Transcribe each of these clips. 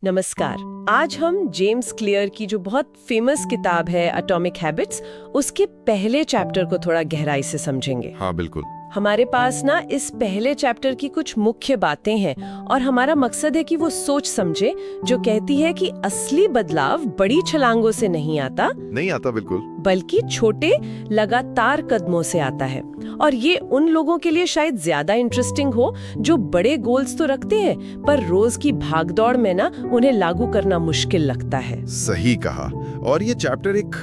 नमस्कार। आज हम जेम्स क्लियर की जो बहुत फेमस किताब है एटॉमिक हैबिट्स, उसके पहले चैप्टर को थोड़ा गहराई से समझेंगे। हाँ बिल्कुल। हमारे पास ना इस पहले चैप्टर की कुछ मुख्य बातें हैं और हमारा मकसद है कि वो सोच समझे जो कहती है कि असली बदलाव बड़ी छलांगों से नहीं आता, बिल्कुल। बल्कि छोटे लगातार कदमों से आता है। और ये उन लोगों के लिए शायद ज्यादा इंटरेस्टिंग हो जो बड़े गोल्स तो रखते हैं पर रोज की भागदौड़ में ना उन्हें लागू करना मुश्किल लगता है। सही कहा। और ये चैप्टर एक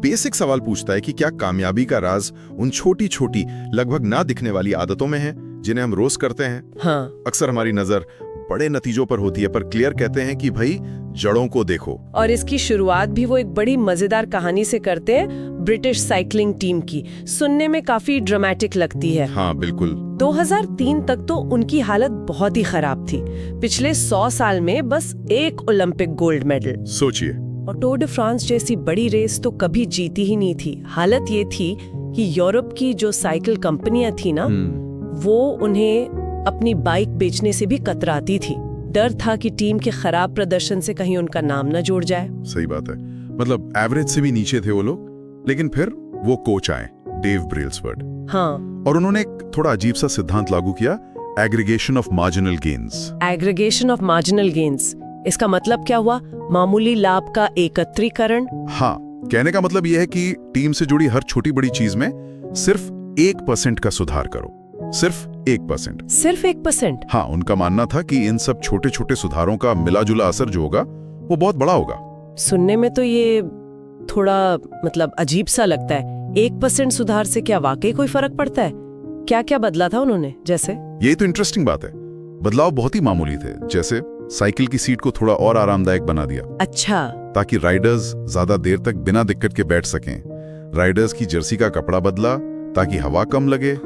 बेसिक सवाल पूछता है कि क्या कामयाबी का राज उन छोटी छोटी लगभग ना दिखने वाली आदतों में है जिन्हें हम रोज करते हैं। हाँ। अक्सर हमारी नजर बड़े नतीजों पर होती है, पर क्लियर कहते हैं कि भाई जड़ों को देखो। और इसकी शुरुआत भी वो एक बड़ी मजेदार कहानी से करते हैं, ब्रिटिश साइकिलिंग टीम की। सुनने में काफी ड्रामेटिक लगती है। हाँ बिल्कुल। 2003 तक तो उनकी हालत बहुत ही खराब थी। पिछले 100 साल में बस एक ओलंपिक गोल्ड मेडल। सोचिए। और टूर डे फ्रांस जैसी बड़ी रेस तो कभी जीती ही नहीं थी। हालत ये थी कि यूरोप की जो साइकिल कंपनियां थी ना, वो उन्हें अपनी बाइक बेचने से भी कतराती थी। डर था कि टीम के खराब प्रदर्शन से कहीं उनका नाम न जुड़ जाए। सही बात है। एवरेज से भी नीचे थे वो लोग। लेकिन फिर वो कोच आए, डेव ब्रेल्सवर्ड। हाँ। और उन्होंने एक थोड़ा अजीब सा सिद्धांत लागू किया, aggregation of marginal gains. Aggregation of marginal gains, इसका मतलब क्या हुआ? मामूली लाभ का एकत्रीकरण। हाँ, कहने का मतलब यह है कि टीम से जुड़ी हर छोटी बड़ी चीज में सिर्फ 1% का सुधार करो। सिर्फ 1%। सिर्फ 1%? हाँ, उनका मानना था कि इन सब छोटे छोटे सुधारों का मिला जुला असर जो होगा वो बहुत बड़ा होगा। सुनने में तो ये थोड़ा अजीब सा लगता है। 1% सुधार से क्या वाकई कोई फर्क पड़ता है? क्या क्या बदला था उन्होंने? जैसे ये तो इंटरेस्टिंग बात है। बदलाव बहुत ही मामूली थे। जैसे साइकिल की सीट को थोड़ा और आरामदायक बना दिया। अच्छा। ताकि राइडर्स ज्यादा देर तक बिना दिक्कत के बैठ सकें। राइडर्स की जर्सी का कपड़ा बदला ताकि हवा कम लगे।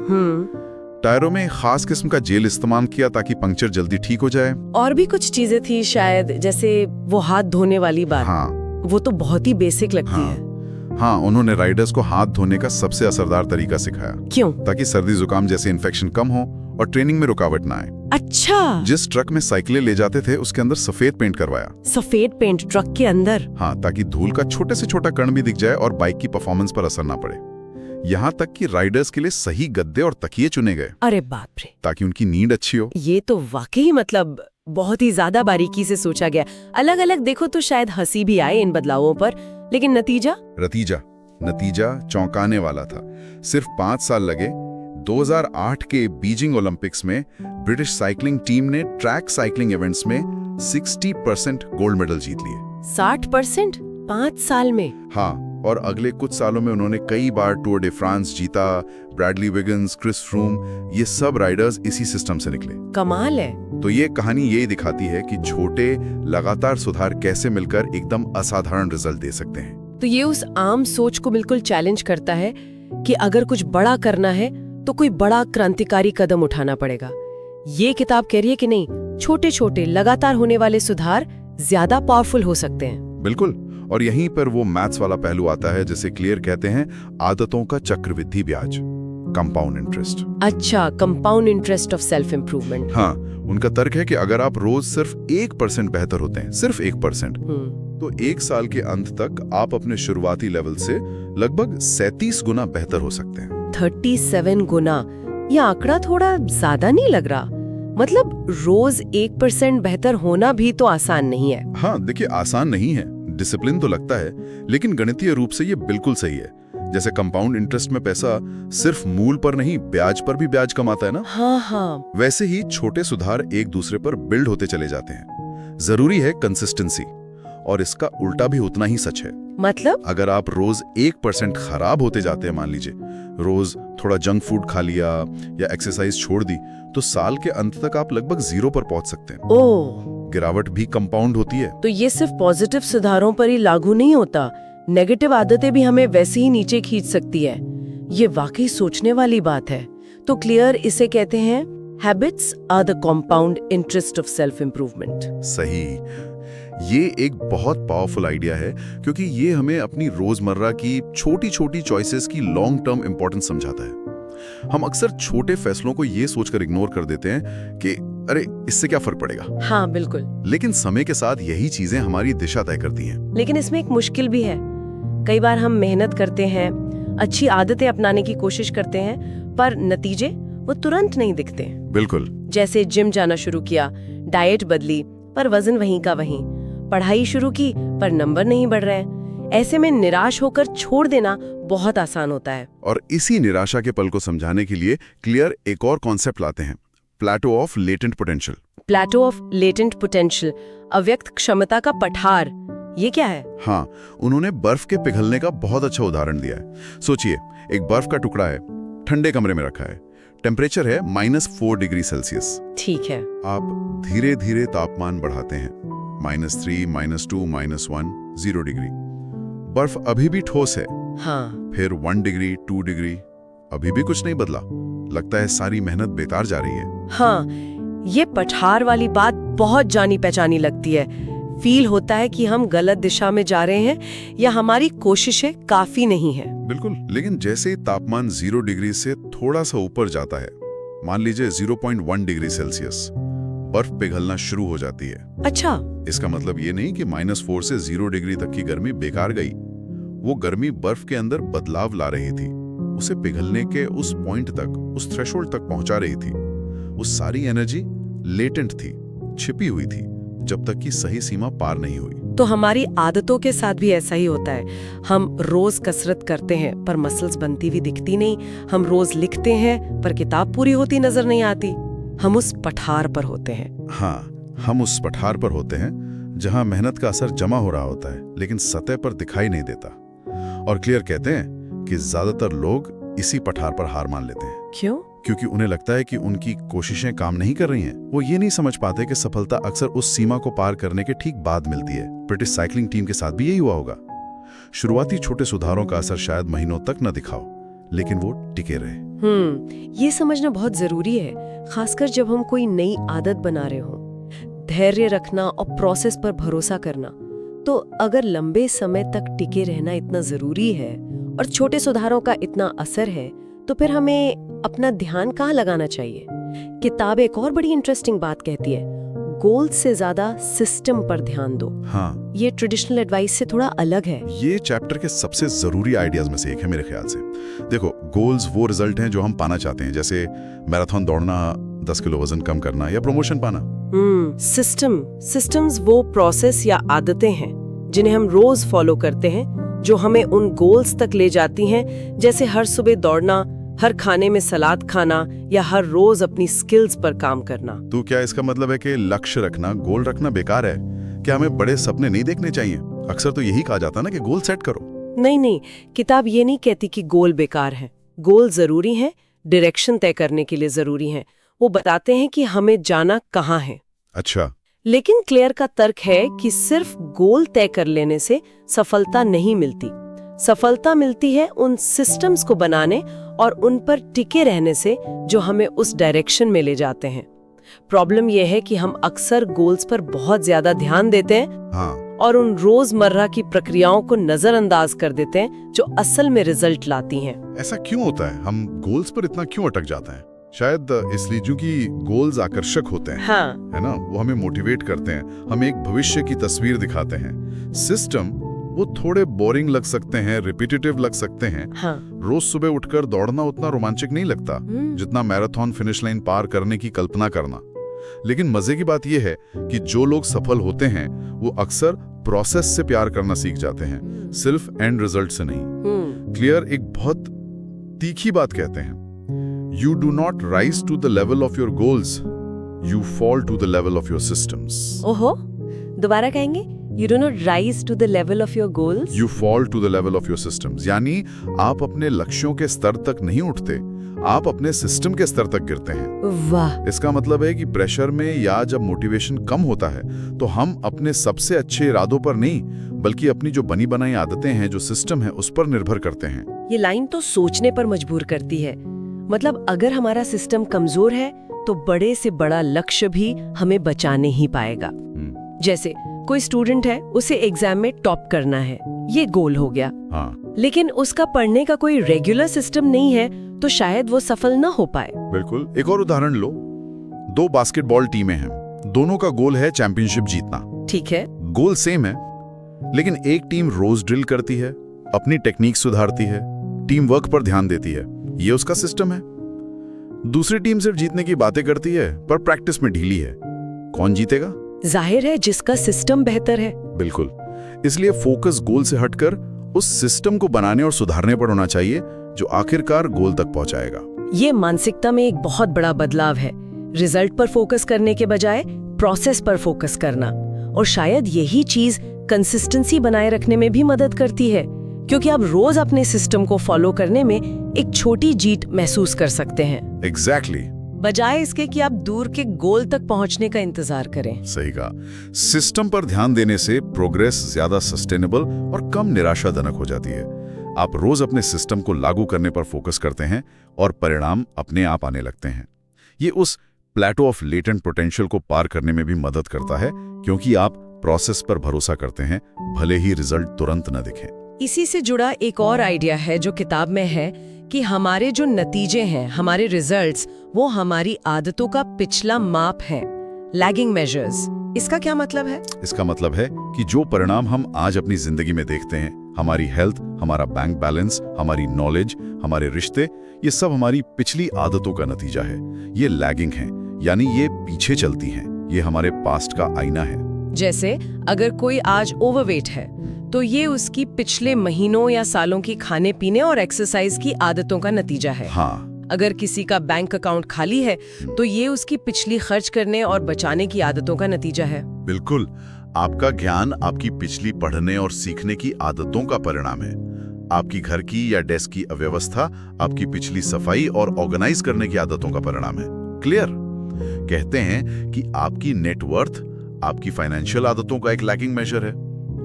टायरों में खास किस्म का जेल इस्तेमाल किया ताकि पंक्चर जल्दी ठीक हो जाए। और भी कुछ चीजें थी शायद, जैसे वो हाथ धोने वाली बात। हाँ, वो तो बहुत ही बेसिक लगती है। हाँ, उन्होंने राइडर्स को हाथ धोने का सबसे असरदार तरीका सिखाया। क्यों? ताकि सर्दी जुकाम जैसे इन्फेक्शन कम हो और ट्रेनिंग में रुकावट ना आए। अच्छा। जिस ट्रक में साइकिलें ले जाते थे उसके अंदर सफेद पेंट करवाया। सफेद पेंट ट्रक के अंदर? हाँ, ताकि धूल का छोटे से छोटा कण भी दिख जाए और बाइक की परफॉर्मेंस पर असर ना पड़े। यहाँ तक कि राइडर्स के लिए सही गद्दे और तकिए चुने गए। अरे बाप रे। ताकि उनकी नींद अच्छी हो। ये तो वाकई बहुत ही ज्यादा बारीकी से सोचा गया। अलग अलग देखो तो शायद हंसी भी आए इन बदलावों पर, लेकिन नतीजा चौंकाने वाला था। सिर्फ 5 साल लगे। 2008 के बीजिंग ओलंपिक्स में ब्रिटिश साइकिलिंग टीम ने ट्रैक साइकिलिंग इवेंट्स में 60% गोल्ड मेडल जीत लिए। 60%? 5 साल में? हाँ, और अगले कुछ सालों में उन्होंने कई बार टूर डे फ्रांस जीता। ब्रैडली विगन्स, क्रिस फ्रूम, ये सब राइडर्स इसी सिस्टम से निकले। कमाल है। तो ये कहानी यही दिखाती है कि छोटे लगातार सुधार कैसे मिलकर एकदम असाधारण रिजल्ट दे सकते हैं। तो ये उस आम सोच को बिल्कुल चैलेंज करता है कि अगर कुछ बड़ा करना है तो कोई बड़ा क्रांतिकारी कदम उठाना पड़ेगा। ये किताब कह रही है कि नहीं, छोटे छोटे लगातार होने वाले सुधार ज्यादा पावरफुल हो सकते हैं। बिल्कुल। और यहीं पर वो मैथ्स वाला पहलू आता है, जिसे क्लियर कहते हैं आदतों का चक्रवृद्धि ब्याज, कंपाउंड इंटरेस्ट। अच्छा, compound interest of self improvement. हाँ, उनका तर्क है कि अगर आप रोज सिर्फ 1% बेहतर होते हैं, सिर्फ 1%, तो 1 साल के अंत तक आप अपने शुरुआती लेवल से लगभग 37 गुना बेहतर हो सकते हैं। 37 गुना? यह आंकड़ा थोड़ा ज्यादा नहीं लग रहा? रोज 1% बेहतर होना भी तो आसान नहीं है। हाँ देखिए, आसान नहीं है। डिसिप्लिन तो लगता है, लेकिन गणितीय रूप से ये बिल्कुल सही है। जैसे कंपाउंड इंटरेस्ट में पैसा सिर्फ मूल पर नहीं, ब्याज पर भी ब्याज कमाता है ना। हाँ। वैसे ही छोटे सुधार एक दूसरे पर बिल्ड होते चले जाते हैं। जरूरी है कंसिस्टेंसी, और इसका उल्टा भी उतना ही सच है। अगर आप रोज 1% खराब होते जाते हैं, मान लीजिए रोज थोड़ा जंक फूड खा लिया या एक्सरसाइज छोड़ दी, तो साल के अंत तक आप लगभग 0 पर पहुंच सकते हैं। गिरावट भी कंपाउंड होती है। तो ये सिर्फ पॉजिटिव सुधारों पर ही लागू नहीं होता, नेगेटिव आदतें भी हमें वैसे ही नीचे खींच सकती है। ये वाकई सोचने वाली बात है। तो क्लियर इसे कहते हैं, habits are the compound interest of self improvement. सही। ये एक बहुत पावरफुल आइडिया है, क्योंकि ये हमें अपनी रोजमर्रा की छोटी छोटी चॉइसेस की लॉन्ग टर्म इंपॉर्टेंस समझाता है। हम अक्सर छोटे फैसलों को ये सोचकर इग्नोर कर देते हैं कि अरे इससे क्या फर्क पड़ेगा। हाँ बिल्कुल। लेकिन समय के साथ यही चीजें हमारी दिशा तय करती हैं। लेकिन इसमें एक मुश्किल भी है। कई बार हम मेहनत करते हैं, अच्छी आदतें अपनाने की कोशिश करते हैं, पर नतीजे वो तुरंत नहीं दिखते। बिल्कुल। जैसे जिम जाना शुरू किया, डाइट बदली, पर वजन वहीं का वहीं, पढ़ाई शुरू की पर नंबर नहीं बढ़ रहे हैं। ऐसे में निराश होकर छोड़ देना बहुत आसान होता है। और इसी निराशा के पल को समझाने के लिए क्लियर एक और कॉन्सेप्ट लाते हैं, plateau of latent potential. Plateau of latent potential, अव्यक्त क्षमता का पठार, ये क्या है? हाँ, उन्होंने बर्फ के पिघलने का बहुत अच्छा उदाहरण दिया है। सोचिए, एक बर्फ का टुकड़ा है, ठंडे कमरे में रखा है, टेम्परेचर है -4 डिग्री सेल्सियस। ठीक है। आप धीरे धीरे तापमान बढ़ाते हैं, -3, -2, -1, 0 डिग्री। बर्फ अभी भी ठोस है। हाँ। फिर 1 डिग्री, 2 डिग्री, अभी भी कुछ नहीं बदला। लगता है सारी मेहनत बेकार जा रही है। हाँ, ये पठार वाली बात बहुत जानी पहचानी लगती है। फील होता है कि हम गलत दिशा में जा रहे हैं या हमारी कोशिशें काफी नहीं है। बिल्कुल। लेकिन जैसे ही तापमान 0 डिग्री से थोड़ा सा ऊपर जाता है, मान लीजिए 0.1 डिग्री सेल्सियस, बर्फ पिघलना शुरू हो जाती है। अच्छा। इसका मतलब ये नहीं कि -4 से 0 डिग्री तक की गर्मी बेकार गई। वो गर्मी बर्फ के अंदर बदलाव ला रही थी, उसे पिघलने के उस पॉइंट तक, उस थ्रेशोल्ड तक पहुंचा रही थी। वो सारी एनर्जी लेटेंट थी, छिपी हुई थी, जब तक कि सही सीमा पार नहीं हुई। तो हमारी आदतों के साथ भी ऐसा ही होता है। हम रोज कसरत करते हैं पर मसल्स बनती हुई दिखती नहीं। हम रोज लिखते हैं पर किताब पूरी होती नजर नहीं आती। हम उस पठार पर होते हैं। हाँ, हम उस पठार पर होते हैं जहां मेहनत का असर जमा हो रहा होता है, लेकिन सतह पर दिखाई नहीं देता। और क्लियर कहते हैं कि ज्यादातर लोग इसी पठार पर हार मान लेते हैं। क्यों? क्योंकि उन्हें लगता है कि उनकी कोशिशें काम नहीं कर रही हैं। वो ये नहीं समझ पाते कि सफलता अक्सर उस सीमा को पार करने के ठीक बाद मिलती है। ब्रिटिश साइकिलिंग टीम के साथ भी यही हुआ होगा। शुरुआती छोटे सुधारों का असर शायद महीनों तक न दिखाओ, लेकिन वो टिके रहे। ये समझना बहुत जरूरी है, खासकर जब हम कोई नई आदत बना रहे हो। धैर्य रखना और प्रोसेस पर भरोसा करना। तो अगर लंबे समय तक टिके रहना इतना जरूरी है और छोटे सुधारों का इतना असर है, तो फिर हमें अपना ध्यान कहाँ लगाना चाहिए? किताब एक और बड़ी इंटरेस्टिंग बात कहती है, गोल से ज्यादा सिस्टम पर ध्यान दो। हाँ, ये ट्रेडिशनल एडवाइस से थोड़ा अलग है। ये चैप्टर के सबसे जरूरी आइडियाज में से एक है मेरे ख्याल से। देखो, गोल्स वो रिजल्ट हैं जो हम पाना चाहते हैं, जैसे मैराथन दौड़ना, 10 किलो वजन कम करना या प्रमोशन पाना। सिस्टम्स वो प्रोसेस या आदतें हैं जिन्हें हम रोज फॉलो करते हैं, जो हमें उन गोल्स तक ले जाती हैं, जैसे हर सुबह दौड़ना, हर खाने में सलाद खाना या हर रोज अपनी स्किल्स पर काम करना। तो क्या इसका मतलब है कि लक्ष्य रखना, गोल रखना बेकार है? क्या हमें बड़े सपने नहीं देखने चाहिए? अक्सर तो यही कहा जाता है ना कि गोल सेट करो। नहीं, किताब ये नहीं कहती कि गोल बेकार है। गोल जरूरी है, डायरेक्शन तय करने के लिए जरूरी है। वो बताते हैं कि हमें जाना कहाँ है। अच्छा। लेकिन क्लेयर का तर्क है कि सिर्फ गोल तय कर लेने से सफलता नहीं मिलती। सफलता मिलती है उन सिस्टम्स को बनाने और उन पर टिके रहने से जो हमें उस डायरेक्शन में ले जाते हैं। प्रॉब्लम यह है कि हम अक्सर गोल्स पर बहुत ज्यादा ध्यान देते हैं। हाँ। और उन रोजमर्रा की प्रक्रियाओं को नजरअंदाज कर देते हैं जो असल में रिजल्ट लाती हैं। ऐसा क्यों होता है? हम गोल्स पर इतना क्यों अटक जाते हैं? शायद इसलिए क्योंकि गोल्स आकर्षक होते हैं। हाँ। है ना? वो हमें मोटिवेट करते हैं, हमें एक भविष्य की तस्वीर दिखाते हैं। सिस्टम वो थोड़े बोरिंग लग सकते हैं, रिपीटेटिव लग सकते हैं। हाँ। रोज सुबह उठकर दौड़ना उतना रोमांचक नहीं लगता जितना मैराथन फिनिश लाइन पार करने की कल्पना करना। लेकिन मजे की बात यह है कि जो लोग सफल होते हैं वो अक्सर प्रोसेस से प्यार करना सीख जाते हैं, सिर्फ एंड रिजल्ट से नहीं। क्लियर एक बहुत तीखी बात कहते हैं, You do not rise to the level of your goals, you fall to the level of your systems. ओहो, दोबारा कहेंगे? You do not rise to the level of your goals. You fall to the level of your systems. यानी आप अपने लक्ष्यों के स्तर तक नहीं उठते, आप अपने सिस्टम के स्तर तक गिरते हैं। वाह। इसका मतलब है कि प्रेशर में या जब मोटिवेशन कम होता है तो हम अपने सबसे अच्छे इरादों पर नहीं, बल्कि अपनी जो बनी बनाई आदतें हैं, जो सिस्टम है, उस पर निर्भर करते हैं। ये लाइन तो सोचने पर मजबूर करती है। मतलब अगर हमारा सिस्टम कमजोर है तो बड़े से बड़ा लक्ष्य भी हमें बचा नहीं पाएगा। जैसे कोई स्टूडेंट है, उसे एग्जाम में टॉप करना है, ये गोल हो गया। हाँ। लेकिन उसका पढ़ने का कोई रेगुलर सिस्टम नहीं है तो शायद वो सफल ना हो पाए। बिल्कुल। एक और उदाहरण लो, 2 बास्केटबॉल टीमें हैं, दोनों का गोल है चैंपियनशिप जीतना। ठीक है। गोल सेम है, लेकिन एक टीम रोज ड्रिल करती है, अपनी टेक्निक सुधारती है, टीम वर्क पर ध्यान देती है, ये उसका सिस्टम है। दूसरी टीम सिर्फ जीतने की बातें करती है पर प्रैक्टिस में ढीली है। कौन जीतेगा? जाहिर है जिसका सिस्टम बेहतर है। बिल्कुल। इसलिए फोकस गोल से हटकर उस सिस्टम को बनाने और सुधारने पर होना चाहिए जो आखिरकार गोल तक पहुंचाएगा। ये मानसिकता में एक बहुत बड़ा बदलाव है, रिजल्ट पर फोकस करने के बजाय प्रोसेस पर फोकस करना। और शायद यही चीज कंसिस्टेंसी बनाए रखने में भी मदद करती है, क्योंकि आप रोज अपने सिस्टम को फॉलो करने में एक छोटी जीत महसूस कर सकते हैं। एग्जैक्टली। बजाय इसके कि आप दूर के गोल तक पहुंचने का इंतजार करें। सही कहा। सिस्टम पर ध्यान देने से प्रोग्रेस ज्यादा सस्टेनेबल और कम निराशाजनक हो जाती है। आप रोज अपने सिस्टम को लागू करने पर फोकस करते हैं और परिणाम अपने आप आने लगते हैं। ये उस प्लेटो ऑफ लेटेंट पोटेंशियल को पार करने में भी मदद करता है, क्योंकि आप प्रोसेस पर भरोसा करते हैं, भले ही रिजल्ट तुरंत न दिखे। इसी से जुड़ा एक और आइडिया है जो किताब में है कि हमारे जो नतीजे हैं, हमारे रिजल्ट्स, वो हमारी आदतों का पिछला माप है, लैगिंग मेजर्स। इसका क्या मतलब है? इसका मतलब है कि जो परिणाम हम आज अपनी जिंदगी में देखते हैं, हमारी हेल्थ, हमारा बैंक बैलेंस, हमारी नॉलेज, हमारे रिश्ते, ये सब हमारी पिछली आदतों का नतीजा है। ये लैगिंग है, यानी ये पीछे चलती हैं। ये हमारे पास्ट का आईना है। जैसे अगर कोई आज ओवरवेट है तो ये उसकी पिछले महीनों या सालों की खाने पीने और एक्सरसाइज की आदतों का नतीजा है। हाँ। अगर किसी का बैंक अकाउंट खाली है तो ये उसकी पिछली खर्च करने और बचाने की आदतों का नतीजा है। बिल्कुल। आपका ज्ञान आपकी पिछली पढ़ने और सीखने की आदतों का परिणाम है। आपकी घर की या डेस्क की अव्यवस्था आपकी पिछली सफाई और ऑर्गेनाइज करने की आदतों का परिणाम है। क्लियर? कहते हैं कि आपकी नेटवर्थ आपकी फाइनेंशियल आदतों का एक लैगिंग मेजर है,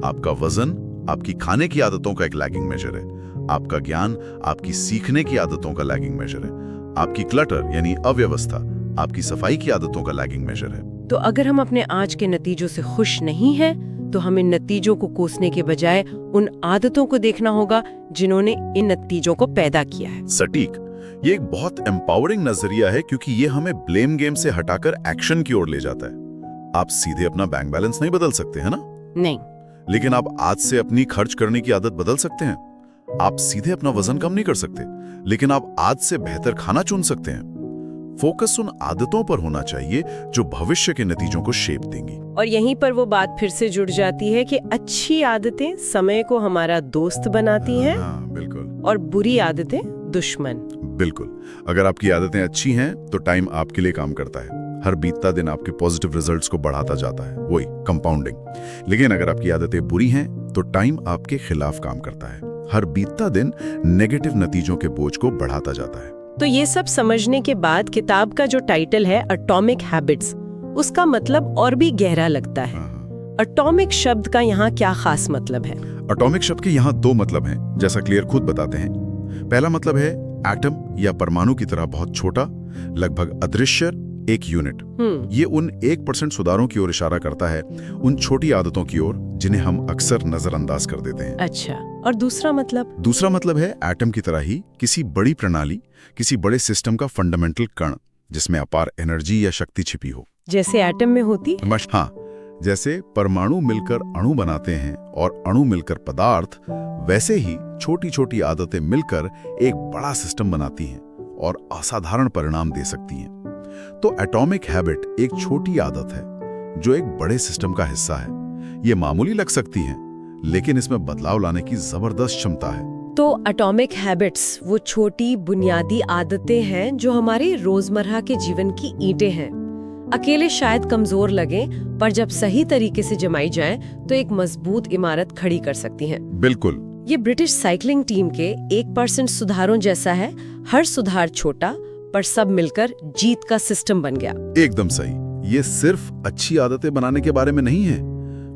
आपका वजन आपकी खाने की आदतों का एक लैगिंग मेजर है, आपका ज्ञान आपकी सीखने की आदतों का लैगिंग मेजर है, आपकी क्लटर यानी अव्यवस्था आपकी सफाई की आदतों का लैगिंग मेजर है। तो अगर हम अपने आज के नतीजों से खुश नहीं हैं, तो हमें नतीजों को कोसने के बजाय उन आदतों को देखना होगा जिन्होंने इन नतीजों को पैदा किया है। सटीक। ये एक बहुत एम्पावरिंग नजरिया है, क्योंकि ये हमें ब्लेम गेम से हटाकर एक्शन की ओर ले जाता है। आप सीधे अपना बैंक बैलेंस नहीं बदल सकते, है ना? नहीं। लेकिन आप आज से अपनी खर्च करने की आदत बदल सकते हैं। आप सीधे अपना वजन कम नहीं कर सकते, लेकिन आप आज से बेहतर खाना चुन सकते हैं। फोकस उन आदतों पर होना चाहिए जो भविष्य के नतीजों को शेप देंगी। और यहीं पर वो बात फिर से जुड़ जाती है कि अच्छी आदतें समय को हमारा दोस्त बनाती हैं। हाँ, बिल्कुल। और बुरी आदतें दुश्मन। बिल्कुल। अगर आपकी आदतें अच्छी हैं तो टाइम आपके लिए काम करता है। हर बीतता दिन आपके पॉजिटिव रिजल्ट्स को बढ़ाता जाता है, वही कंपाउंडिंग। लेकिन अगर आपकी आदतें बुरी हैं तो टाइम आपके खिलाफ काम करता है। हर बीतता दिन नेगेटिव नतीजों के बोझ को बढ़ाता जाता है। तो ये सब समझने के बाद किताब का जो टाइटल है एटॉमिक हैबिट्स, उसका मतलब और भी गहरा लगता है। एटॉमिक शब्द का यहाँ क्या खास मतलब है? एटॉमिक शब्द के यहाँ 2 मतलब हैं, जैसा क्लियर खुद बताते हैं। पहला मतलब है एटम या परमाणु की तरह बहुत छोटा, लगभग अदृश्य एक यूनिट। ये उन 1% सुधारों की ओर इशारा करता है, उन छोटी आदतों की ओर जिन्हें हम अक्सर नजरअंदाज कर देते हैं। अच्छा, और दूसरा मतलब? दूसरा मतलब है एटम की तरह ही किसी बड़ी प्रणाली, किसी बड़े सिस्टम का फंडामेंटल कण, जिसमें अपार एनर्जी या शक्ति छिपी हो। जैसे एटम में होती? हाँ, जैसे परमाणु मिलकर अणु बनाते हैं और अणु मिलकर पदार्थ, वैसे ही छोटी छोटी आदतें मिलकर एक बड़ा सिस्टम बनाती हैं और असाधारण परिणाम दे सकती हैं। तो एटॉमिक हैबिट एक छोटी आदत है जो एक बड़े सिस्टम का हिस्सा है। ये मामूली लग सकती है, लेकिन इसमें बदलाव लाने की जबरदस्त क्षमता है। तो एटॉमिक हैबिट्स वो छोटी बुनियादी आदतें हैं जो हमारे रोजमर्रा के जीवन की ईंटें हैं। अकेले शायद कमजोर लगें, पर जब सही तरीके से जमाई जाएं तो एक मजबूत इमारत खड़ी कर सकती हैं। बिल्कुल। ये ब्रिटिश साइकिलिंग टीम के 1% सुधारों जैसा है। हर सुधार छोटा, पर सब मिलकर जीत का सिस्टम बन गया। एकदम सही। ये सिर्फ अच्छी आदतें बनाने के बारे में नहीं है,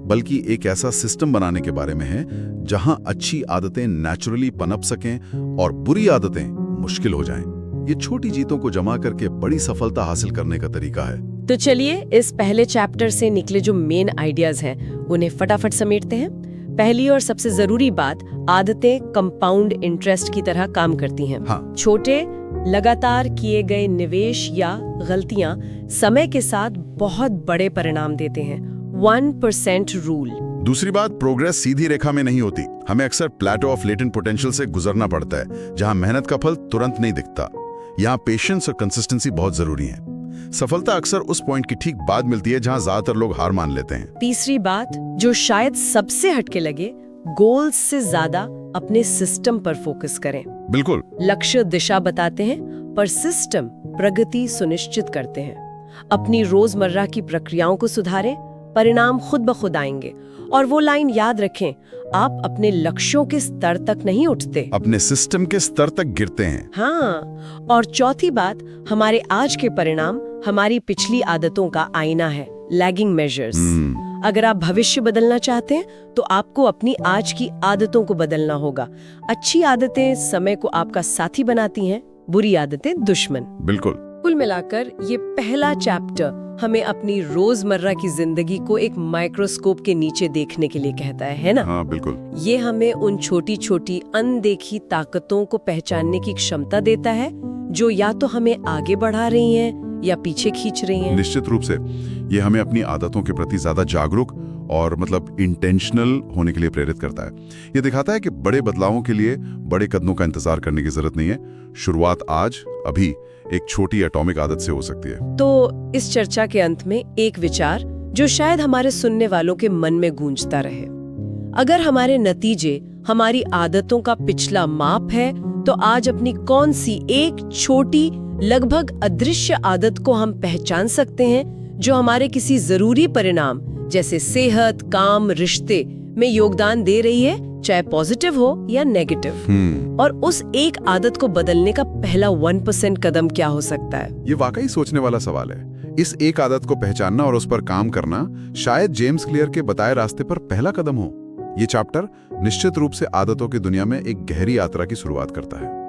बल्कि एक ऐसा सिस्टम बनाने के बारे में है जहां अच्छी आदतें नेचुरली पनप सकें और बुरी आदतें मुश्किल हो जाएं। ये छोटी जीतों को जमा करके बड़ी सफलता हासिल करने का तरीका है। तो चलिए इस पहले चैप्टर से निकले जो मेन आइडियाज हैं उन्हें फटाफट समेटते हैं। पहली और सबसे जरूरी बात, आदतें कंपाउंड इंटरेस्ट की तरह काम करती हैं। हाँ। छोटे लगातार किए गए निवेश या गलतियां समय के साथ बहुत बड़े परिणाम देते हैं। 1% रूल। दूसरी बात, प्रोग्रेस सीधी रेखा में नहीं होती। हमें अक्सर प्लेटो ऑफ लेटेंट पोटेंशियल से गुजरना पड़ता है, जहां मेहनत का फल तुरंत नहीं दिखता। यहाँ पेशेंस और कंसिस्टेंसी बहुत जरूरी है। सफलता अक्सर उस पॉइंट की ठीक बाद मिलती है जहां ज्यादातर लोग हार मान लेते हैं। तीसरी बात, जो शायद सबसे हटके लगे, गोल्स से ज्यादा अपने सिस्टम पर फोकस करें। बिल्कुल। लक्ष्य दिशा बताते हैं, पर सिस्टम प्रगति सुनिश्चित करते हैं। अपनी रोजमर्रा की प्रक्रियाओं को सुधारें, परिणाम खुद ब खुद आएंगे। और वो लाइन याद रखें, आप अपने लक्ष्यों के स्तर तक नहीं उठते, अपने सिस्टम के स्तर तक गिरते हैं। हाँ। और चौथी बात, हमारे आज के परिणाम हमारी पिछली आदतों का आईना है, लैगिंग मेजर्स। अगर आप भविष्य बदलना चाहते हैं तो आपको अपनी आज की आदतों को बदलना होगा। अच्छी आदतें समय को आपका साथी बनाती हैं, बुरी आदतें दुश्मन। बिल्कुल। कुल मिलाकर ये पहला चैप्टर हमें अपनी रोजमर्रा की जिंदगी को एक माइक्रोस्कोप के नीचे देखने के लिए कहता है ना? हाँ, बिल्कुल। ये हमें उन छोटी छोटी अनदेखी ताकतों को पहचानने की क्षमता देता है, जो या तो हमें आगे बढ़ा रही हैं या पीछे खींच रही हैं। निश्चित रूप से ये हमें अपनी आदतों के प्रति ज्यादा जागरूक और इंटेंशनल होने के लिए प्रेरित करता है। ये दिखाता है कि बड़े बदलावों के लिए बड़े कदमों का इंतजार करने की जरूरत नहीं है। शुरुआत आज, अभी एक छोटी एटॉमिक आदत से हो सकती है। तो इस चर्चा के अंत में एक विचार जो शायद हमारे सुनने वालों के मन में गूंजता रहे। अगर हमारे नतीजे हमारी आदतों का पिछला माप है, तो आज अपनी कौन सी एक छोटी, लगभग अदृश्य आदत को हम पहचान सकते हैं, जो हमारे किसी जरूरी परिणाम जैसे सेहत, काम, रिश्ते में योगदान दे रही है, चाहे पॉजिटिव हो या नेगेटिव। और उस एक आदत को बदलने का पहला 1% कदम क्या हो सकता है? ये वाकई सोचने वाला सवाल है। इस एक आदत को पहचानना और उस पर काम करना शायद जेम्स क्लियर के बताए रास्ते पर पहला कदम हो। ये चैप्टर निश्चित रूप से आदतों की दुनिया में एक गहरी यात्रा की शुरुआत करता है।